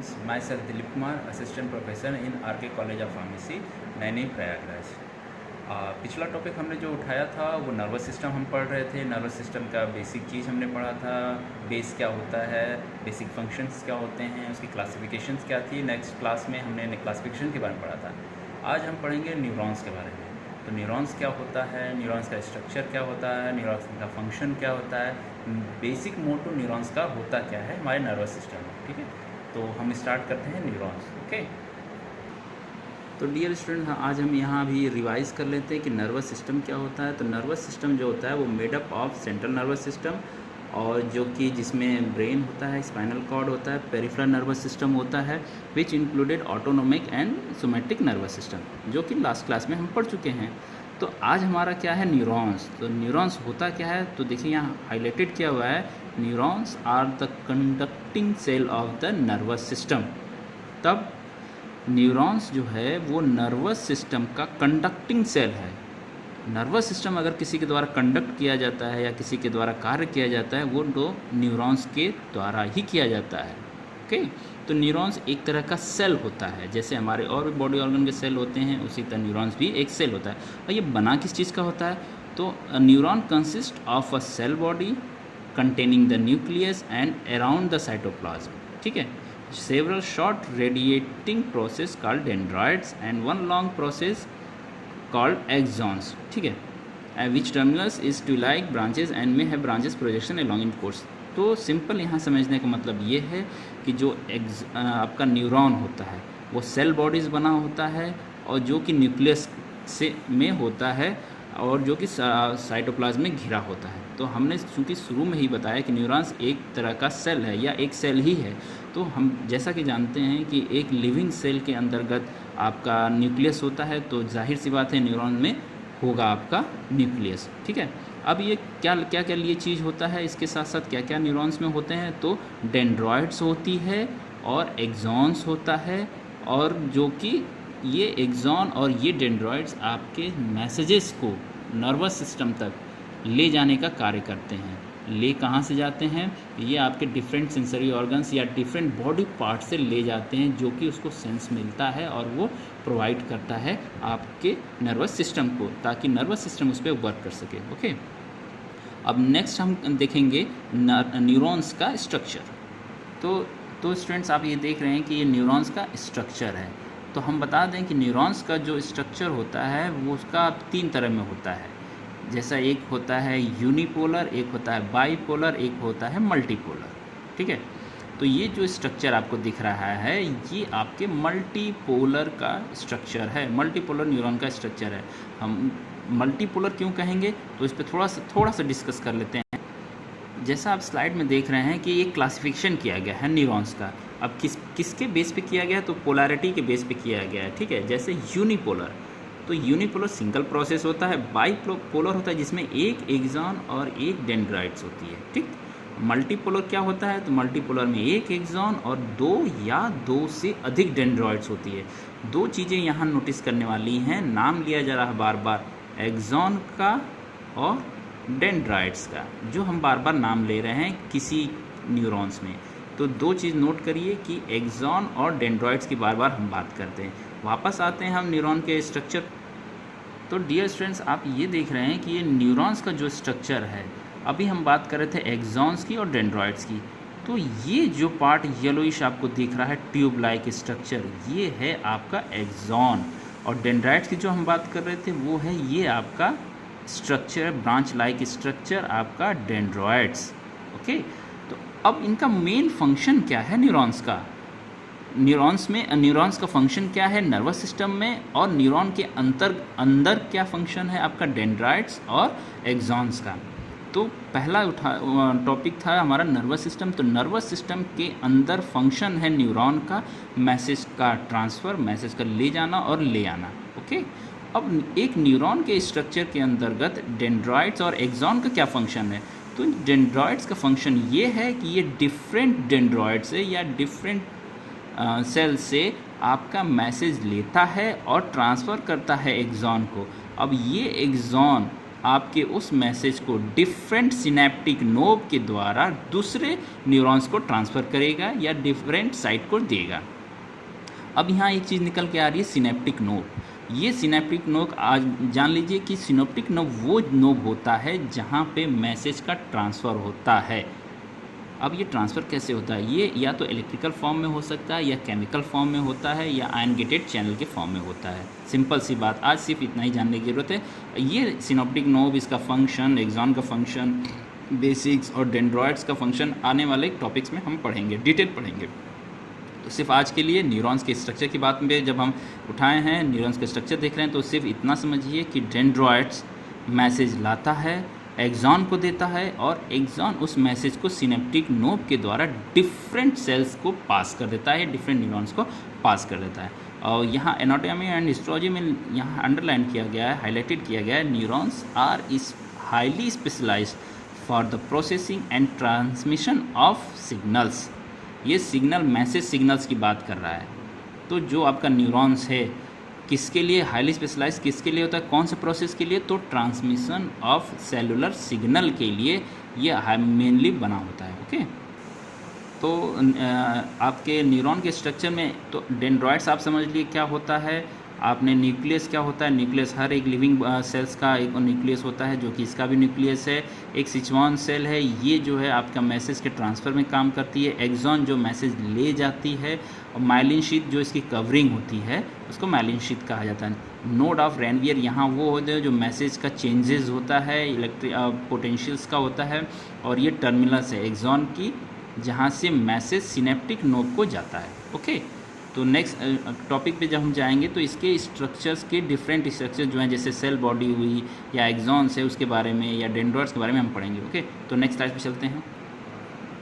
students, myself Dilip Kumar, assistant professor in RK College of Pharmacy, Naini Prayagraj. पिछला topic हमने जो उठाया था वो नर्वस सिस्टम हम पढ़ रहे थे। नर्वस सिस्टम का बेसिक चीज़ हमने पढ़ा था, बेस क्या होता है, बेसिक फंक्शंस क्या होते हैं, उसकी क्लासिफिकेशंस क्या थी। नेक्स्ट क्लास में हमने क्लासिफिकेशन के बारे में पढ़ा था। आज हम पढ़ेंगे न्यूरॉन्स के बारे में। तो न्यूरॉन्स क्या होता है, न्यूरॉन्स का स्ट्रक्चर क्या होता है, न्यूरॉन्स का फंक्शन क्या होता है, बेसिक मोटो न्यूरॉन्स का होता क्या है हमारे नर्वस सिस्टम में। ठीक है, तो हम स्टार्ट करते हैं न्यूरॉन्स। ओके, तो डियर स्टूडेंट, आज हम यहाँ भी रिवाइज़ कर लेते हैं कि नर्वस सिस्टम क्या होता है। तो नर्वस सिस्टम जो होता है वो made up of central nervous system, और जो कि जिसमें ब्रेन होता है, स्पाइनल कॉर्ड होता है, पेरिफेरल नर्वस सिस्टम होता है, which included autonomic and somatic nervous system, जो कि लास्ट क्लास में हम पढ़ चुके हैं। तो आज हमारा क्या है, न्यूरॉन्स। तो न्यूरॉन्स होता क्या है, तो देखिए यहाँ हाईलाइटेड किया हुआ है, neurons are the conducting cell of the nervous system. तब न्यूरॉन्स जो है वो नर्वस सिस्टम का कंडक्टिंग सेल है। नर्वस सिस्टम अगर किसी के द्वारा कंडक्ट किया जाता है या किसी के द्वारा कार्य किया जाता है, वो तो न्यूरॉन्स के द्वारा ही किया जाता है। ओके, तो न्यूरॉन्स एक तरह का सेल होता है, जैसे हमारे और भी बॉडी ऑर्गन के सेल होते हैं, उसी तरह न्यूरॉन्स भी एक सेल होता है। और ये बना किस चीज़ का होता है, तो neuron consist of a cell body containing the nucleus and around the cytoplasm. ठीक है, several short radiating process called dendrites and one long process called axons. ठीक है, which terminus is to like branches and may have branches projection along in course. तो simple यहाँ समझने का मतलब ये है कि जो आपका न्यूरॉन होता है वो सेल बॉडीज़ बना होता है, और जो कि न्यूक्लियस से में होता है, और जो कि साइटोप्लाज्म में घिरा होता है। तो हमने चूँकि शुरू में ही बताया कि न्यूरॉन्स एक तरह का सेल है या एक सेल ही है, तो हम जैसा कि जानते हैं कि एक लिविंग सेल के अंतर्गत आपका न्यूक्लियस होता है, तो जाहिर सी बात है न्यूरॉन में होगा आपका न्यूक्लियस। ठीक है, अब ये क्या क्या क्या लिए चीज़ होता है, इसके साथ साथ क्या क्या न्यूरॉन्स में होते हैं, तो डेंड्रॉइड्स होती है और एक्सॉन्स होता है, और जो कि ये एक्सॉन और ये डेंड्रॉइड्स आपके मैसेजेस को नर्वस सिस्टम तक ले जाने का कार्य करते हैं। ले कहाँ से जाते हैं, ये आपके डिफरेंट सेंसरी ऑर्गन्स या डिफरेंट बॉडी पार्ट से ले जाते हैं, जो कि उसको सेंस मिलता है और वो प्रोवाइड करता है आपके नर्वस सिस्टम को, ताकि नर्वस सिस्टम उस पर वर्क कर सके। ओके, अब नेक्स्ट हम देखेंगे न्यूरॉन्स का स्ट्रक्चर। तो स्टूडेंट्स, आप ये देख रहे हैं कि ये न्यूरॉन्स का स्ट्रक्चर है। तो हम बता दें कि न्यूरॉन्स का जो स्ट्रक्चर होता है वो उसका 3 तरह में होता है। जैसा एक होता है यूनिपोलर, एक होता है बाईपोलर, एक होता है मल्टीपोलर। ठीक है, तो ये जो स्ट्रक्चर आपको दिख रहा है ये आपके मल्टीपोलर का स्ट्रक्चर है, मल्टीपोलर न्यूरॉन का स्ट्रक्चर है। हम मल्टीपोलर क्यों कहेंगे, तो इस पर थोड़ा सा डिस्कस कर लेते हैं। जैसा आप स्लाइड में देख रहे हैं कि ये क्लासिफिकेशन किया गया है न्यूरॉन्स का। अब किसके बेस पे किया गया है, तो पोलैरिटी के बेस पे किया गया है। ठीक है, जैसे यूनिपोलर, तो यूनिपोलर सिंगल प्रोसेस होता है। बाईपोलर होता है जिसमें एक एक्सॉन और एक डेंड्राइट्स होती है। ठीक, मल्टीपोलर क्या होता है, तो मल्टीपोलर में एक एक्सॉन और 2 या 2 से अधिक डेंड्राइट्स होती है। 2 चीज़ें यहाँ नोटिस करने वाली हैं, नाम लिया जा रहा है बार बार, एक्सॉन का और डेंड्राइट्स का, जो हम बार बार नाम ले रहे हैं किसी न्यूरॉन्स में। तो 2 चीज़ नोट करिए कि एक्सॉन और डेंड्राइट्स की बार बार हम बात करते हैं। वापस आते हैं हम न्यूरॉन के स्ट्रक्चर। तो डियर स्टूडेंट्स, आप ये देख रहे हैं कि ये न्यूरॉन्स का जो स्ट्रक्चर है, अभी हम बात कर रहे थे एक्सॉन्स की और डेंड्राइट्स की। तो ये जो पार्ट येलोइश आपको दिख रहा है, ट्यूब लाइक स्ट्रक्चर, ये है आपका एक्सॉन। और डेंड्राइट्स की जो हम बात कर रहे थे वो है ये आपका स्ट्रक्चर, ब्रांच लाइक स्ट्रक्चर, आपका डेंड्रॉइड्स। ओके, तो अब इनका मेन फंक्शन क्या है न्यूरॉन्स का। न्यूरॉन्स का फंक्शन क्या है नर्वस सिस्टम में, और न्यूरॉन के अंदर क्या फंक्शन है आपका डेंड्राइट्स और एक्सॉन्स का। तो पहला टॉपिक था हमारा नर्वस सिस्टम। तो नर्वस सिस्टम के अंदर फंक्शन है न्यूरॉन का मैसेज का ट्रांसफ़र, मैसेज का ले जाना और ले आना। ओके, अब एक न्यूरॉन के स्ट्रक्चर के अंतर्गत डेंड्राइट्स और एक्सॉन का क्या फंक्शन है, तो डेंड्राइट्स का फंक्शन ये है कि ये डिफरेंट डेंड्राइड से या डिफरेंट सेल से आपका मैसेज लेता है और ट्रांसफ़र करता है एक्सॉन को। अब ये एक्सॉन आपके उस मैसेज को डिफरेंट सिनेप्टिक नोब के द्वारा दूसरे न्यूरॉन्स को ट्रांसफ़र करेगा या डिफरेंट साइट को देगा। अब यहाँ एक चीज़ निकल के आ रही है, सिनेप्टिक नोब। ये सिनेप्टिक नोब आज जान लीजिए कि सिनेप्टिक नोब वो नोब होता है जहाँ पे मैसेज का ट्रांसफ़र होता है। अब ये ट्रांसफ़र कैसे होता है? ये या तो इलेक्ट्रिकल फॉर्म में हो सकता है, या केमिकल फॉर्म में होता है, या आयन गेटेड चैनल के फॉर्म में होता है। सिंपल सी बात, आज सिर्फ इतना ही जानने की ज़रूरत है। ये सिनेप्टिक नोब, इसका फंक्शन, एक्सॉन का फंक्शन, बेसिक्स और डेंड्रॉइड्स का फंक्शन आने वाले टॉपिक्स में हम पढ़ेंगे, डिटेल पढ़ेंगे। तो सिर्फ आज के लिए न्यूरॉन्स के स्ट्रक्चर की बात में जब हम उठाए हैं, न्यूरॉन्स के स्ट्रक्चर देख रहे हैं, तो सिर्फ इतना समझिए कि डेंड्रॉइड्स मैसेज लाता है, एक्सॉन को देता है, और एक्सॉन उस मैसेज को सिनेप्टिक नोब के द्वारा डिफरेंट सेल्स को पास कर देता है, डिफरेंट न्यूरॉन्स को पास कर देता है। और यहाँ एनाटॉमी एंड हिस्टोलॉजी में यहाँ अंडरलाइन किया गया है, हाईलाइटेड किया गया है, neurons are is highly specialised for the processing and transmission of signals. ये सिग्नल, मैसेज सिग्नल्स की बात कर रहा है। तो जो आपका न्यूरॉन्स है किसके लिए हाईली स्पेशलाइज, किसके लिए होता है, कौन से प्रोसेस के लिए? तो ट्रांसमिशन ऑफ सेलुलर सिग्नल के लिए ये मेनली बना होता है। ओके, तो आपके न्यूरॉन के स्ट्रक्चर में तो डेंड्रॉइड्स आप समझ लिए क्या होता है। आपने न्यूक्लियस क्या होता है, न्यूक्लियस हर एक लिविंग सेल्स का एक न्यूक्लियस होता है, जो कि इसका भी न्यूक्लियस है। एक सिचुआन सेल है, ये जो है आपका मैसेज के ट्रांसफ़र में काम करती है। एक्सॉन जो मैसेज ले जाती है, और माइलिन शीथ जो इसकी कवरिंग होती है उसको माइलिन शीथ कहा जाता है। नोड ऑफ रेनवियर यहाँ वो होते हैं जो मैसेज का चेंजेस होता है, इलेक्ट्रिक पोटेंशियल्स का होता है, और ये टर्मिनल्स है एक्सॉन की, जहाँ से मैसेज सिनेप्टिक नोब को जाता है। ओके, तो नेक्स्ट टॉपिक पे जब हम जाएंगे तो इसके स्ट्रक्चर्स के डिफरेंट स्ट्रक्चर जो हैं, जैसे सेल बॉडी हुई या एक्सॉन्स है उसके बारे में, या डेंड्रॉइड्स के बारे में हम पढ़ेंगे। ओके, तो नेक्स्ट स्लाइड पे चलते हैं।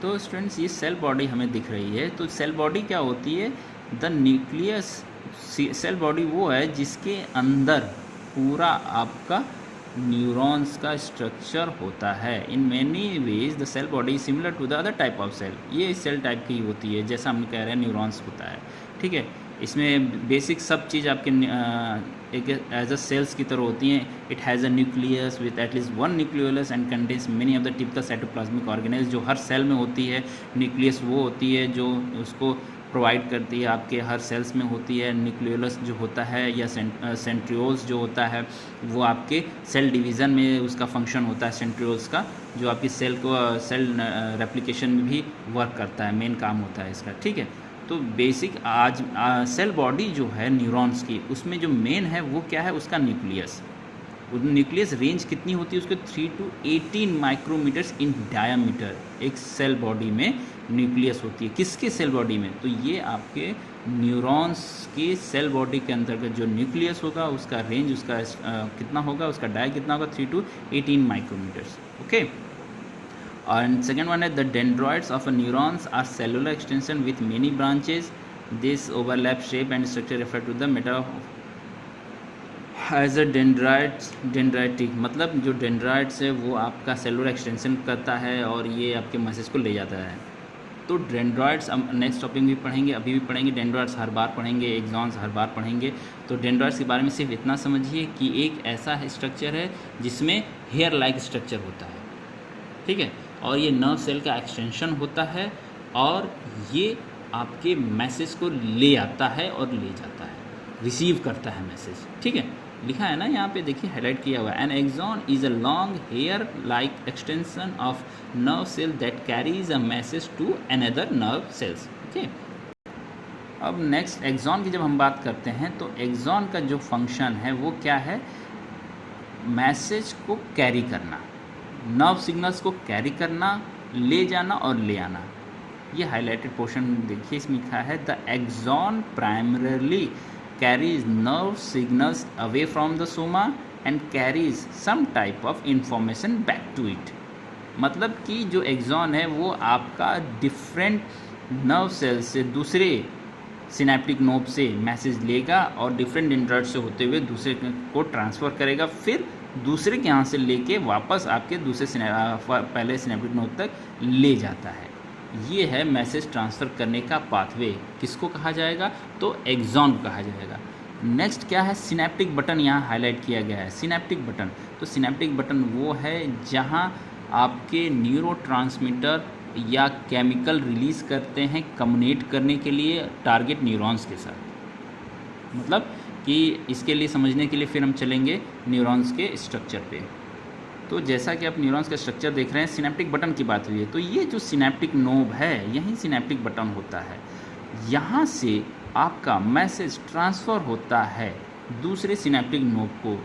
तो स्टूडेंट्स, ये सेल बॉडी हमें दिख रही है। तो सेल बॉडी क्या होती है? The nucleus. सेल बॉडी वो है जिसके अंदर पूरा आपका न्यूरॉन्स का स्ट्रक्चर होता है। In many ways the cell body similar to the other type of cell. ये सेल टाइप की होती है, जैसा हम कह रहे हैं न्यूरॉन्स होता है। ठीक है, इसमें बेसिक सब चीज़ आपके एक एज अ सेल्स की तरह होती हैं। It has a nucleus with at least one nucleolus and contains many of the typical cytoplasmic organelles. जो हर सेल में होती है, न्यूक्लियस वो होती है जो उसको प्रोवाइड करती है, आपके हर सेल्स में होती है। न्यूक्लियोलस जो होता है या सेंट्रियोल्स जो होता है वो आपके सेल डिवीज़न में उसका फंक्शन होता है, सेंट्रियोल्स का, जो आपकी सेल को सेल रेप्लिकेशन में भी वर्क करता है, मेन काम होता है इसका। ठीक है, तो बेसिक आज सेल बॉडी जो है न्यूरॉन्स की, उसमें जो मेन है वो क्या है? उसका न्यूक्लियस। न्यूक्लियस रेंज कितनी होती है उसके? 3 to 18 माइक्रोमीटर्स इन डायामीटर एक सेल बॉडी में न्यूक्लियस होती है। किसके सेल बॉडी में? तो ये आपके न्यूरॉन्स के सेल बॉडी के अंतर्गत जो न्यूक्लियस होगा उसका रेंज उसका कितना होगा, उसका डाया कितना होगा? 3 to 18 micrometres. Okay, and second one is the dendroids of a neurons are cellular extension with many branches. This overlap shape and structure refer to the meta as a dendritic। मतलब जो dendrites है वो आपका cellular extension करता है और ये आपके मैसेज को ले जाता है। तो डेंड्रॉइड्स हम नेक्स्ट टॉपिक भी पढ़ेंगे, अभी भी पढ़ेंगे। डेंड्रॉइड्स हर बार पढ़ेंगे, एक्सॉन्स हर बार पढ़ेंगे। तो डेंड्रॉइड्स के बारे में सिर्फ इतना समझिए कि एक ऐसा स्ट्रक्चर है जिसमें हेयर लाइक स्ट्रक्चर होता है। ठीक है, और ये नर्व सेल का एक्सटेंशन होता है, और ये आपके मैसेज को ले आता है और ले जाता है, रिसीव करता है मैसेज। ठीक है, लिखा है ना यहाँ पे, देखिए हाईलाइट किया हुआ है। An axon is a long hair like extension of nerve cell that carries a message to another nerve cells. Okay, अब नेक्स्ट एक्सॉन की जब हम बात करते हैं तो एक्सॉन का जो फंक्शन है वो क्या है? मैसेज को कैरी करना, नर्व सिग्नल्स को कैरी करना, ले जाना और ले आना। ये हाईलाइटेड पोर्शन देखिए, इसमें लिखा है the axon primarily carries nerve signals away from the soma and carries some type of information back to it. मतलब कि जो एक्सॉन है वो आपका डिफरेंट नर्व सेल से दूसरे सिनेप्टिक नोब से मैसेज लेगा और डिफरेंट डेंड्राइड से होते हुए दूसरे को ट्रांसफ़र करेगा, फिर दूसरे के यहाँ से लेके वापस आपके दूसरे पहले सिनेप्टिक नोड तक ले जाता है। ये है मैसेज ट्रांसफ़र करने का पाथवे। किसको कहा जाएगा? तो एक्सॉन को कहा जाएगा। नेक्स्ट क्या है, सिनेप्टिक बटन यहाँ हाईलाइट किया गया है। सिनेप्टिक बटन, तो सिनेप्टिक बटन वो है जहाँ आपके न्यूरोट्रांसमीटर या केमिकल रिलीज़ करते हैं कम्युनिकेट करने के लिए टारगेट न्यूरॉन्स के साथ। मतलब कि इसके लिए समझने के लिए फिर हम चलेंगे न्यूरॉन्स के स्ट्रक्चर पे। तो जैसा कि आप न्यूरॉन्स का स्ट्रक्चर देख रहे हैं, सिनेप्टिक बटन की बात हुई है, तो ये जो सिनेप्टिक नोब है यही सिनेप्टिक बटन होता है। यहाँ से आपका मैसेज ट्रांसफ़र होता है दूसरे सिनेप्टिक नोब को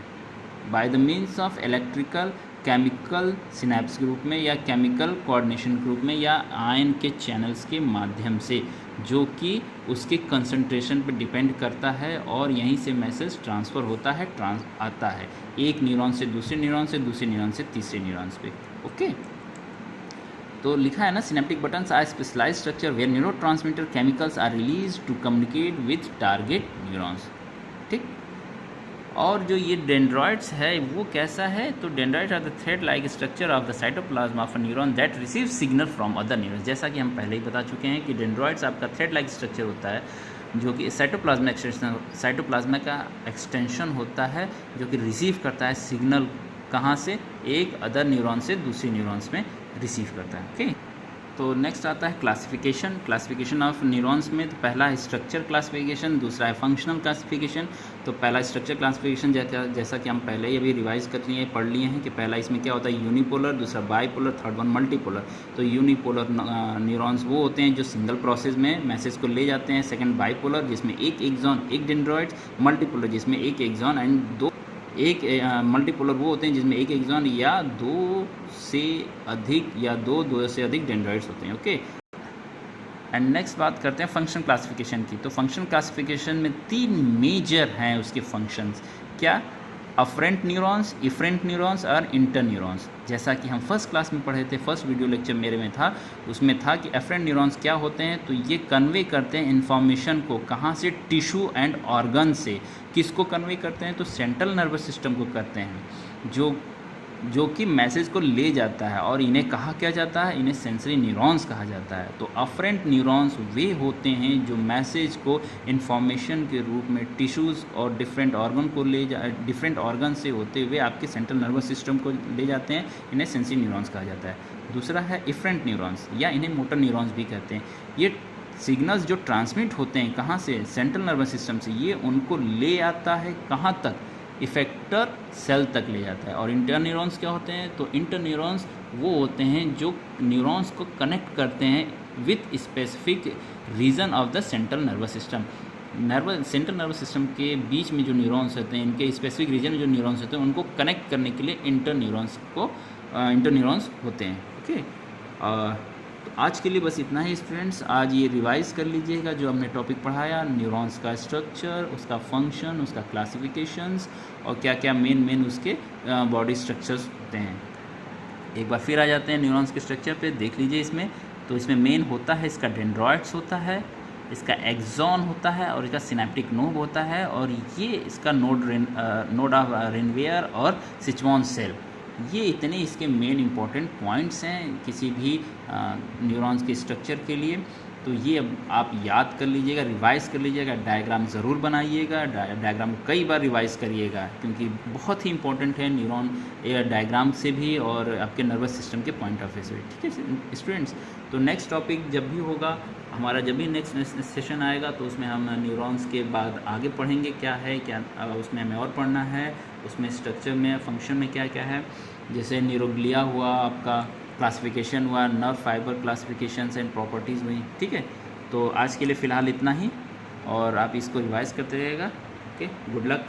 by the means of electrical chemical synapse group में या केमिकल कोऑर्डिनेशन ग्रुप में या आयन के चैनल्स के माध्यम से, जो कि उसके कंसंट्रेशन पर डिपेंड करता है और यहीं से मैसेज ट्रांसफ़र होता है, आता है एक न्यूरॉन से दूसरे न्यूरॉन से, दूसरे न्यूरॉन से तीसरे न्यूरॉन्स पे। ओके, तो लिखा है ना, synaptic buttons are specialised structure where neurotransmitter chemicals are release to communicate with target neurons. ठीक, और जो ये डेंड्रॉइड्स है वो कैसा है, तो dendroids are the thread like structure of the cytoplasm of a neuron that receive signal from other neurons. जैसा कि हम पहले ही बता चुके हैं कि डेंड्रॉइड्स आपका थ्रेड लाइक स्ट्रक्चर होता है जो कि साइटोप्लाज्मा का एक्सटेंशन होता है, जो कि रिसीव करता है सिग्नल कहाँ से, एक अदर न्यूरॉन से दूसरे न्यूरॉन्स में रिसीव करता है। ओके, तो नेक्स्ट आता है क्लासिफिकेशन ऑफ न्यूरॉन्स में। तो पहला है स्ट्रक्चर क्लासिफिकेशन, दूसरा है फंक्शनल क्लासिफिकेशन। तो पहला स्ट्रक्चर क्लासिफिकेशन जैसा कि हम पहले ही अभी रिवाइज कर लिए, पढ़ लिए हैं कि पहला इसमें क्या होता है, यूनिपोलर, दूसरा बाईपोलर, थर्ड वन मल्टीपोलर। तो यूनिपोलर न्यूरॉन्स वो होते हैं जो सिंगल प्रोसेस में मैसेज को ले जाते हैं। सेकंड बाईपोलर जिसमें एक एक्सॉन एक डेंड्रॉइड, मल्टीपोलर जिसमें एक एक्सॉन एंड दो, एक मल्टीपोलर वो होते हैं जिसमें एक एक्सॉन या दो से अधिक डेंड्रॉइड्स होते हैं। ओके, एंड नेक्स्ट बात करते हैं फंक्शन क्लासिफिकेशन की। तो फंक्शन क्लासिफिकेशन में 3 मेजर हैं उसके फंक्शंस। क्या, अफरेंट न्यूरॉन्स, इफरेंट न्यूरॉन्स और इंटर न्यूरॉन्स। जैसा कि हम फर्स्ट क्लास में पढ़े थे, फर्स्ट वीडियो लेक्चर मेरे में था, उसमें था कि अफरेंट न्यूरॉन्स क्या होते हैं, तो ये कन्वे करते हैं इन्फॉर्मेशन को कहाँ से, टिश्यू एंड ऑर्गन से। किसको कन्वे करते हैं, तो सेंट्रल नर्वस सिस्टम को करते हैं, जो कि मैसेज को ले जाता है। और इन्हें कहा क्या जाता है, इन्हें सेंसरी न्यूरॉन्स कहा जाता है। तो अफरेंट न्यूरॉन्स वे होते हैं जो मैसेज को इन्फॉर्मेशन के रूप में टिश्यूज़ और डिफरेंट ऑर्गन से होते हुए आपके सेंट्रल नर्वस सिस्टम को ले जाते हैं। इन्हें सेंसरी न्यूरॉन्स कहा जाता है। दूसरा है इफरेंट न्यूरॉन्स या इन्हें मोटर न्यूरॉन्स भी कहते हैं। ये सिग्नल्स जो ट्रांसमिट होते हैं कहाँ से, सेंट्रल नर्वस सिस्टम से, ये उनको ले आता है कहाँ तक, इफेक्टर सेल तक ले जाता है। और इंटर न्यूरॉन्स क्या होते हैं, तो इंटर न्यूरॉन्स वो होते हैं जो न्यूरॉन्स को कनेक्ट करते हैं with specific region of the central nervous system. Central nervous system के बीच में जो न्यूरॉन्स होते हैं, इनके स्पेसिफिक रीजन में जो न्यूरॉन्स होते हैं उनको कनेक्ट करने के लिए इंटर न्यूरॉन्स होते हैं। ओके, तो आज के लिए बस इतना ही स्टूडेंट्स। आज ये रिवाइज कर लीजिएगा जो हमने टॉपिक पढ़ाया, न्यूरॉन्स का स्ट्रक्चर, उसका फंक्शन, उसका क्लासिफिकेशंस और क्या क्या मेन उसके बॉडी स्ट्रक्चर्स होते हैं। एक बार फिर आ जाते हैं न्यूरॉन्स के स्ट्रक्चर पे, देख लीजिए इसमें। तो इसमें मेन होता है इसका डेंड्रॉइड्स होता है, इसका एक्सॉन होता है और इसका सिनेप्टिक नोब होता है, और ये इसका नोड ऑफ रेनवेयर और सिचुआन सेल। ये इतने इसके मेन इंपॉर्टेंट पॉइंट्स हैं किसी भी न्यूरॉन्स के स्ट्रक्चर के लिए। तो ये अब आप याद कर लीजिएगा, रिवाइज़ कर लीजिएगा, डायग्राम ज़रूर बनाइएगा, डायग्राम कई बार रिवाइज़ करिएगा क्योंकि बहुत ही इंपॉर्टेंट है न्यूरॉन डायग्राम से भी और आपके नर्वस सिस्टम के पॉइंट ऑफ व्यू से। ठीक है स्टूडेंट्स, तो नेक्स्ट टॉपिक जब भी होगा हमारा, जब भी नेक्स्ट सेशन आएगा तो उसमें हम न्यूरॉन्स के बाद आगे पढ़ेंगे क्या है, क्या उसमें हमें और पढ़ना है, उसमें स्ट्रक्चर में, फंक्शन में क्या क्या है। जैसे न्यूरोग्लिया हुआ, आपका क्लासिफिकेशन हुआ, nerve fibre classifications and properties हुई। ठीक है, तो आज के लिए फ़िलहाल इतना ही और आप इसको रिवाइज़ करते रहिएगा। Okay, good luck.